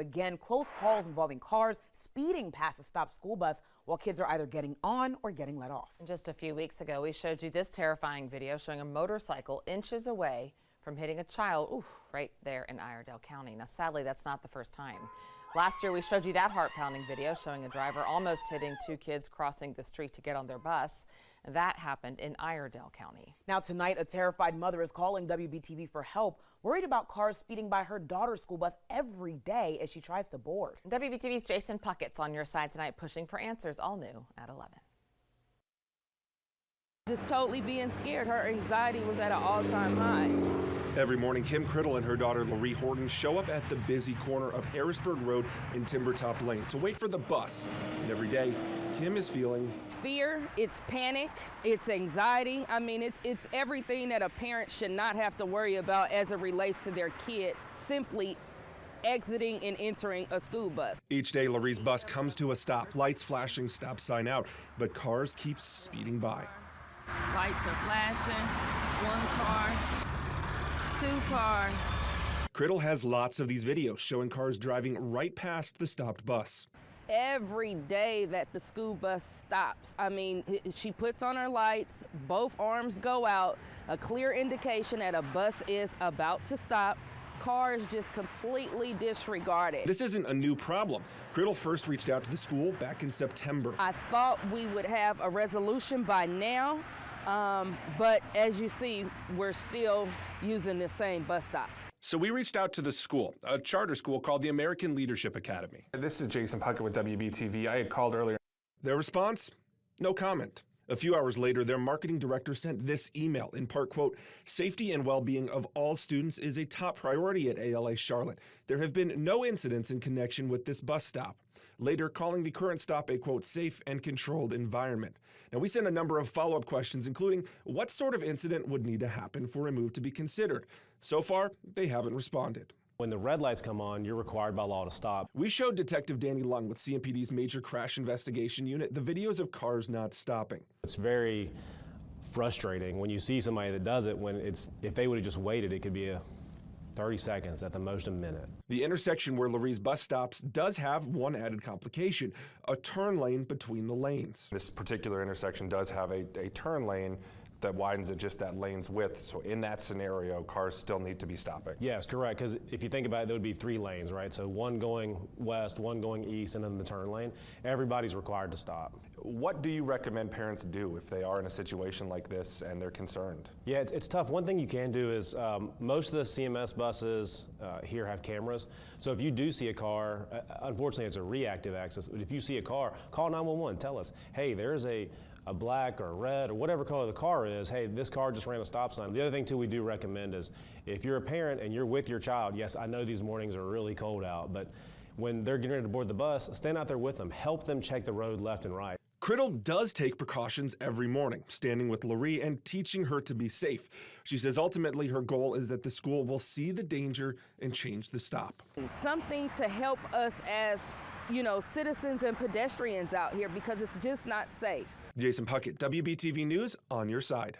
Again, close calls involving cars speeding past a stopped school bus while kids are either getting on or getting let off. Just a few weeks ago, we showed you this terrifying video showing a motorcycle inches away from hitting a child, right there in Iredell County. Now, sadly, that's not the first time. Last year, we showed you that heart-pounding video showing a driver almost hitting two kids crossing the street to get on their bus. That happened in Iredell County. Now, tonight, a terrified mother is calling WBTV for help, worried about cars speeding by her daughter's school bus every day as she tries to board. WBTV's Jason Puckett's on your side tonight, pushing for answers, all new at 11. Just totally being scared. Her anxiety was at an all-time high. Every morning, Kim Crittle and her daughter Loree Horton show up at the busy corner of Harrisburg Road in Timbertop Lane to wait for the bus. And every day, Kim is feeling fear, it's panic, it's anxiety. I mean, it's everything that a parent should not have to worry about as it relates to their kid simply exiting and entering a school bus. Each day, Loree's bus comes to a stop, lights flashing, stop sign out, but cars keep speeding by. Lights are flashing, one car, two cars. Crittle has lots of these videos showing cars driving right past the stopped bus. Every day that the school bus stops, I mean, she puts on her lights, both arms go out, a clear indication that a bus is about to stop. Cars just completely disregarded. This isn't a new problem. Crittle first reached out to the school back in September. I thought we would have a resolution by now, but as you see, we're still using the same bus stop. So we reached out to the school, a charter school called the American Leadership Academy. This is Jason Puckett with WBTV. I had called earlier. Their response? No comment. A few hours later, their marketing director sent this email, in part, quote, "Safety and well-being of all students is a top priority at ALA Charlotte. There have been no incidents in connection with this bus stop." Later, calling the current stop a, quote, "safe and controlled environment." Now, we sent a number of follow-up questions, including what sort of incident would need to happen for a move to be considered. So far, they haven't responded. When the red lights come on, you're required by law to stop. We showed Detective Danny Lung with CMPD's Major Crash Investigation Unit the videos of cars not stopping. It's very frustrating when you see somebody that does it if they would have just waited, it could be 30 seconds, at the most a minute. The intersection where Loree's bus stops does have one added complication, a turn lane between the lanes. This particular intersection does have a turn lane that widens at just that lane's width. So in that scenario, cars still need to be stopping. Yes, correct, because if you think about it, there would be 3 lanes, right? So one going west, one going east, and then the turn lane. Everybody's required to stop. What do you recommend parents do if they are in a situation like this and they're concerned? Yeah, it's tough. One thing you can do is most of the CMS buses here have cameras. So if you do see a car, unfortunately it's a reactive access, but if you see a car, call 911, tell us, hey, there's a black or red or whatever color the car is, hey, this car just ran a stop sign. The other thing too we do recommend is if you're a parent and you're with your child, yes, I know these mornings are really cold out, but when they're getting ready to board the bus, stand out there with them. Help them check the road left and right. Crittle does take precautions every morning, standing with Loree and teaching her to be safe. She says ultimately her goal is that the school will see the danger and change the stop. Something to help us as, citizens and pedestrians out here because it's just not safe. Jason Puckett, WBTV News, on your side.